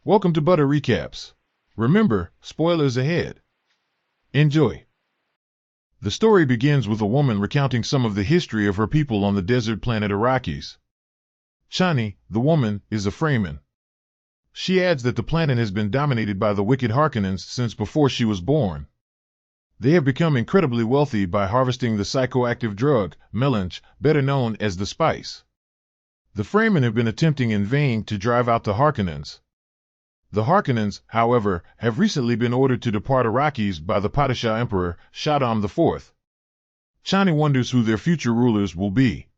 Welcome to Butter Recaps. Remember, spoilers ahead. Enjoy. The story begins with a woman recounting some of the history of her people on the desert planet Arrakis. Chani, the woman, is a Fremen. She adds that the planet has been dominated by the wicked Harkonnens since before she was born. They have become incredibly wealthy by harvesting the psychoactive drug, melange, better known as the spice. The Fremen have been attempting in vain to drive out the Harkonnens. The Harkonnens, however, have recently been ordered to depart Arrakis by the Padishah Emperor, Shaddam IV. Chani wonders who their future rulers will be.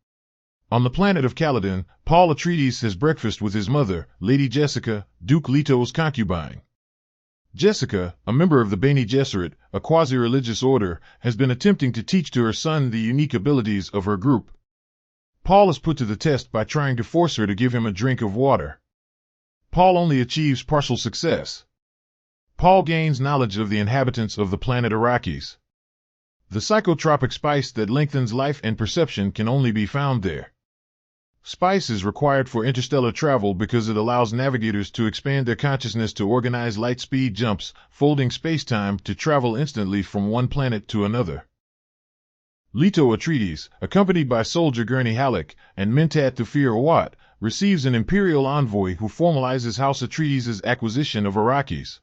On the planet of Caladan, Paul Atreides has breakfast with his mother, Lady Jessica, Duke Leto's concubine. Jessica, a member of the Bene Gesserit, a quasi-religious order, has been attempting to teach to her son the unique abilities of her group. Paul is put to the test by trying to force her to give him a drink of water. Paul only achieves partial success. Paul gains knowledge of the inhabitants of the planet Arrakis. The psychotropic spice that lengthens life and perception can only be found there. Spice is required for interstellar travel because it allows navigators to expand their consciousness to organize light-speed jumps, folding space-time to travel instantly from one planet to another. Leto Atreides, accompanied by soldier Gurney Halleck and Mentat Thufir Awat, receives an imperial envoy who formalizes House Atreides' acquisition of Arrakis.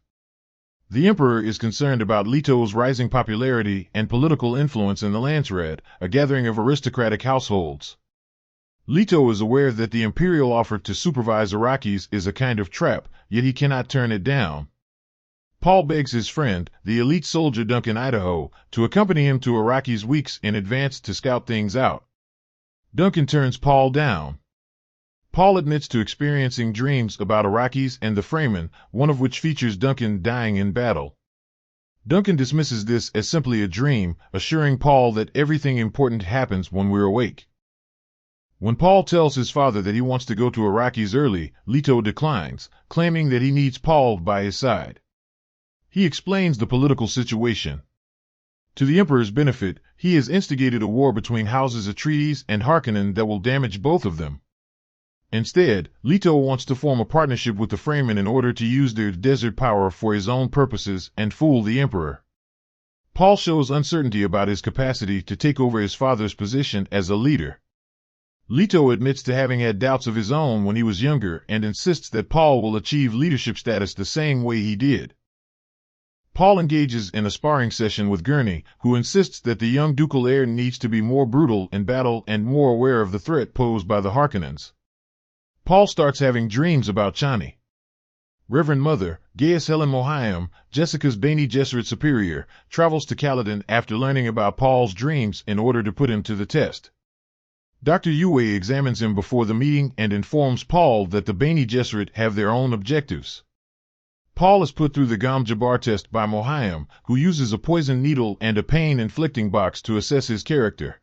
The Emperor is concerned about Leto's rising popularity and political influence in the Landsraad, a gathering of aristocratic households. Leto is aware that the imperial offer to supervise Arrakis is a kind of trap, yet he cannot turn it down. Paul begs his friend, the elite soldier Duncan Idaho, to accompany him to Arrakis weeks in advance to scout things out. Duncan turns Paul down. Paul admits to experiencing dreams about Arrakis and the Fremen, one of which features Duncan dying in battle. Duncan dismisses this as simply a dream, assuring Paul that everything important happens when we're awake. When Paul tells his father that he wants to go to Arrakis early, Leto declines, claiming that he needs Paul by his side. He explains the political situation. To the Emperor's benefit, he has instigated a war between houses Atreides and Harkonnen that will damage both of them. Instead, Leto wants to form a partnership with the Fremen in order to use their desert power for his own purposes and fool the Emperor. Paul shows uncertainty about his capacity to take over his father's position as a leader. Leto admits to having had doubts of his own when he was younger and insists that Paul will achieve leadership status the same way he did. Paul engages in a sparring session with Gurney, who insists that the young ducal heir needs to be more brutal in battle and more aware of the threat posed by the Harkonnens. Paul starts having dreams about Chani. Reverend Mother, Gaius Helen Mohiam, Jessica's Bene Gesserit superior, travels to Caladan after learning about Paul's dreams in order to put him to the test. Dr. Yue examines him before the meeting and informs Paul that the Bene Gesserit have their own objectives. Paul is put through the Gam Jabbar test by Mohiam, who uses a poison needle and a pain-inflicting box to assess his character.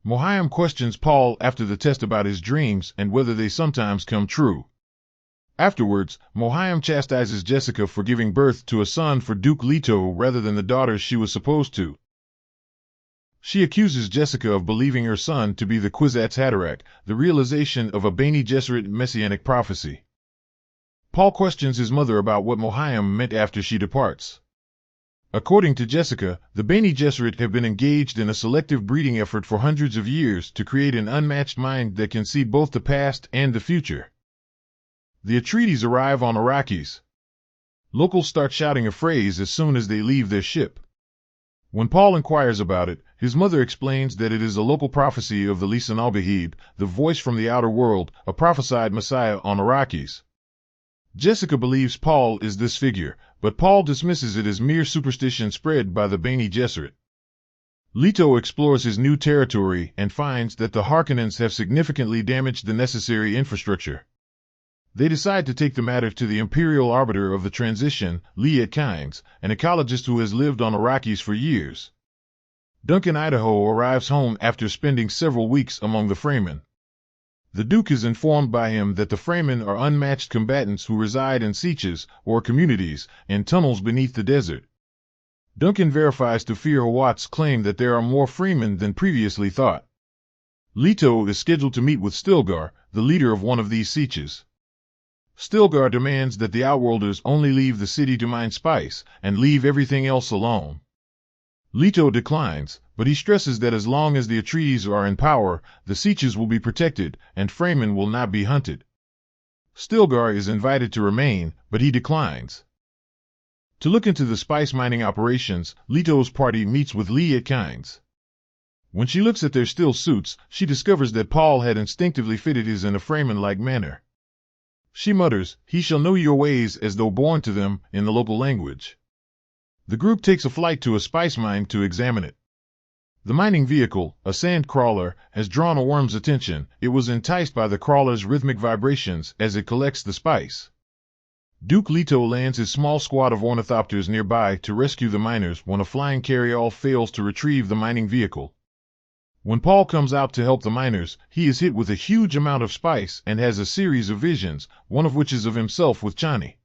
Mohiam questions Paul after the test about his dreams and whether they sometimes come true. Afterwards, Mohiam chastises Jessica for giving birth to a son for Duke Leto rather than the daughter she was supposed to. She accuses Jessica of believing her son to be the Kwisatz Haderach, the realization of a Bene Gesserit messianic prophecy. Paul questions his mother about what Mohiam meant after she departs. According to Jessica, the Bene Gesserit have been engaged in a selective breeding effort for hundreds of years to create an unmatched mind that can see both the past and the future. The Atreides arrive on Arrakis. Locals start shouting a phrase as soon as they leave their ship. When Paul inquires about it, his mother explains that it is a local prophecy of the Lisan al-Bahib, the voice from the outer world, a prophesied messiah on Arrakis. Jessica believes Paul is this figure, but Paul dismisses it as mere superstition spread by the Bene Gesserit. Leto explores his new territory and finds that the Harkonnens have significantly damaged the necessary infrastructure. They decide to take the matter to the imperial arbiter of the transition, Liet Kynes, an ecologist who has lived on Arrakis for years. Duncan Idaho arrives home after spending several weeks among the Fremen. The Duke is informed by him that the Fremen are unmatched combatants who reside in sieches, or communities, in tunnels beneath the desert. Duncan verifies Thufir Awat's claim that there are more Fremen than previously thought. Leto is scheduled to meet with Stilgar, the leader of one of these sieches. Stilgar demands that the Outworlders only leave the city to mine spice, and leave everything else alone. Leto declines, but he stresses that as long as the Atreides are in power, the Sietches will be protected, and Fremen will not be hunted. Stilgar is invited to remain, but he declines. To look into the spice mining operations, Leto's party meets with Lee at Kynes. When she looks at their steel suits, she discovers that Paul had instinctively fitted his in a Fremen-like manner. She mutters, "He shall know your ways," as though born to them, in the local language. The group takes a flight to a spice mine to examine it. The mining vehicle, a sand crawler, has drawn a worm's attention. It was enticed by the crawler's rhythmic vibrations as it collects the spice. Duke Leto lands his small squad of ornithopters nearby to rescue the miners when a flying carryall fails to retrieve the mining vehicle. When Paul comes out to help the miners, he is hit with a huge amount of spice and has a series of visions, one of which is of himself with Chani.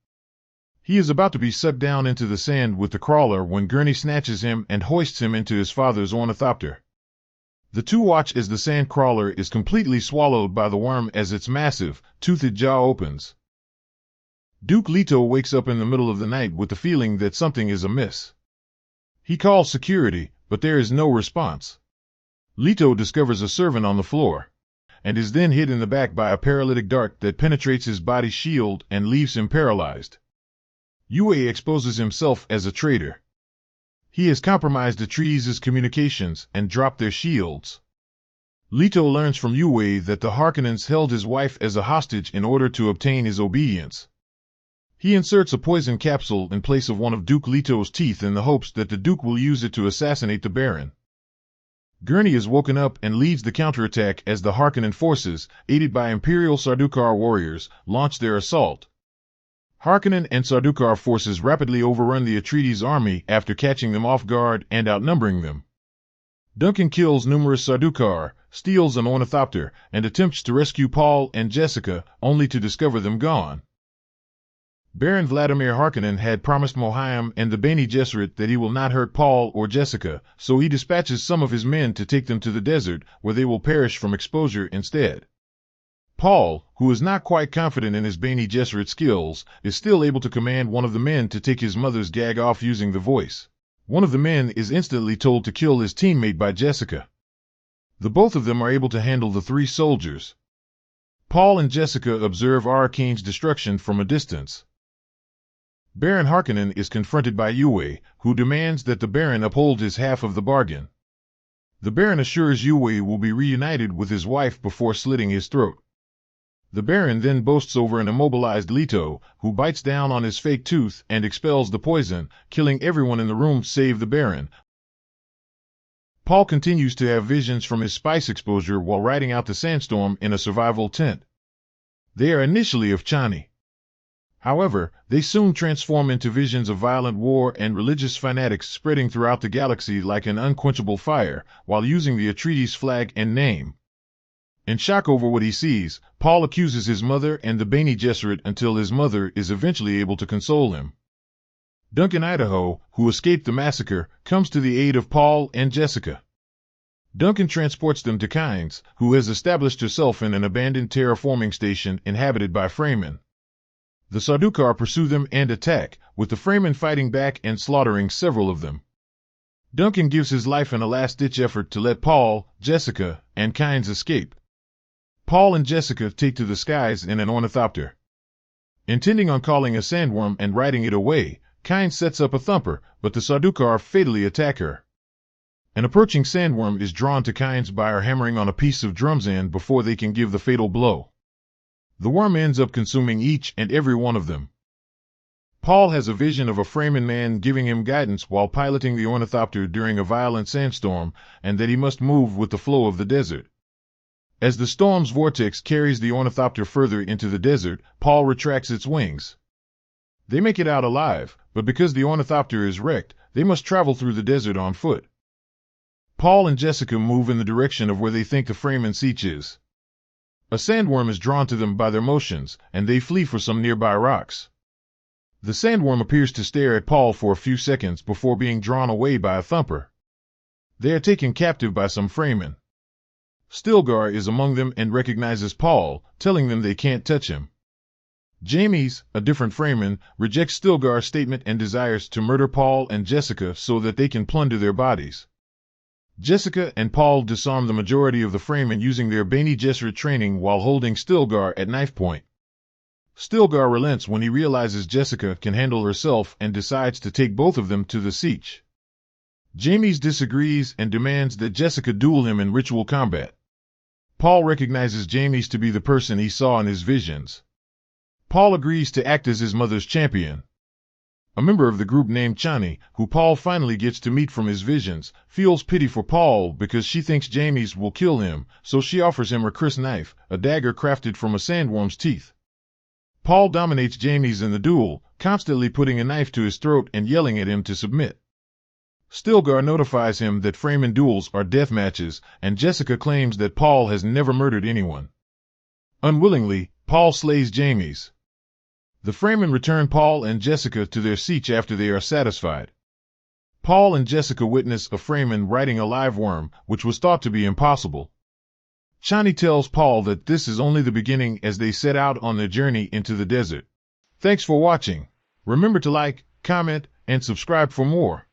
He is about to be sucked down into the sand with the crawler when Gurney snatches him and hoists him into his father's ornithopter. The two watch as the sand crawler is completely swallowed by the worm as its massive, toothed jaw opens. Duke Leto wakes up in the middle of the night with the feeling that something is amiss. He calls security, but there is no response. Leto discovers a servant on the floor, and is then hit in the back by a paralytic dart that penetrates his body's shield and leaves him paralyzed. Yue exposes himself as a traitor. He has compromised Atreides' communications and dropped their shields. Leto learns from Yue that the Harkonnens held his wife as a hostage in order to obtain his obedience. He inserts a poison capsule in place of one of Duke Leto's teeth in the hopes that the Duke will use it to assassinate the Baron. Gurney is woken up and leads the counterattack as the Harkonnen forces, aided by Imperial Sardaukar warriors, launch their assault. Harkonnen and Sardaukar forces rapidly overrun the Atreides army after catching them off guard and outnumbering them. Duncan kills numerous Sardaukar, steals an ornithopter, and attempts to rescue Paul and Jessica, only to discover them gone. Baron Vladimir Harkonnen had promised Mohiam and the Bene Gesserit that he will not hurt Paul or Jessica, so he dispatches some of his men to take them to the desert, where they will perish from exposure instead. Paul, who is not quite confident in his Bene Gesserit skills, is still able to command one of the men to take his mother's gag off using the voice. One of the men is instantly told to kill his teammate by Jessica. The both of them are able to handle the three soldiers. Paul and Jessica observe Arcane's destruction from a distance. Baron Harkonnen is confronted by Yue, who demands that the Baron uphold his half of the bargain. The Baron assures Yue will be reunited with his wife before slitting his throat. The Baron then boasts over an immobilized Leto, who bites down on his fake tooth and expels the poison, killing everyone in the room save the Baron. Paul continues to have visions from his spice exposure while riding out the sandstorm in a survival tent. They are initially of Chani. However, they soon transform into visions of violent war and religious fanatics spreading throughout the galaxy like an unquenchable fire, while using the Atreides flag and name. In shock over what he sees, Paul accuses his mother and the Bene Gesserit until his mother is eventually able to console him. Duncan Idaho, who escaped the massacre, comes to the aid of Paul and Jessica. Duncan transports them to Kynes, who has established herself in an abandoned terraforming station inhabited by Fremen. The Sardaukar pursue them and attack, with the Fremen fighting back and slaughtering several of them. Duncan gives his life in a last-ditch effort to let Paul, Jessica, and Kynes escape. Paul and Jessica take to the skies in an ornithopter. Intending on calling a sandworm and riding it away, Kynes sets up a thumper, but the Sardaukar fatally attack her. An approaching sandworm is drawn to Kynes by her hammering on a piece of drum's end before they can give the fatal blow. The worm ends up consuming each and every one of them. Paul has a vision of a Fremen man giving him guidance while piloting the ornithopter during a violent sandstorm, and that he must move with the flow of the desert. As the storm's vortex carries the ornithopter further into the desert, Paul retracts its wings. They make it out alive, but because the ornithopter is wrecked, they must travel through the desert on foot. Paul and Jessica move in the direction of where they think the Fremen siege is. A sandworm is drawn to them by their motions, and they flee for some nearby rocks. The sandworm appears to stare at Paul for a few seconds before being drawn away by a thumper. They are taken captive by some Fremen. Stilgar is among them and recognizes Paul, telling them they can't touch him. James, a different Fremen, rejects Stilgar's statement and desires to murder Paul and Jessica so that they can plunder their bodies. Jessica and Paul disarm the majority of the Fremen using their Bene Gesserit training while holding Stilgar at knife point. Stilgar relents when he realizes Jessica can handle herself and decides to take both of them to the siege. James disagrees and demands that Jessica duel him in ritual combat. Paul recognizes James to be the person he saw in his visions. Paul agrees to act as his mother's champion. A member of the group named Chani, who Paul finally gets to meet from his visions, feels pity for Paul because she thinks James will kill him, so she offers him her Chris knife, a dagger crafted from a sandworm's teeth. Paul dominates James in the duel, constantly putting a knife to his throat and yelling at him to submit. Stilgar notifies him that Fremen duels are death matches, and Jessica claims that Paul has never murdered anyone. Unwillingly, Paul slays James. The Fremen return Paul and Jessica to their siege after they are satisfied. Paul and Jessica witness a Fremen riding a live worm, which was thought to be impossible. Chani tells Paul that this is only the beginning as they set out on their journey into the desert. Thanks for watching. Remember to like, comment, and subscribe for more.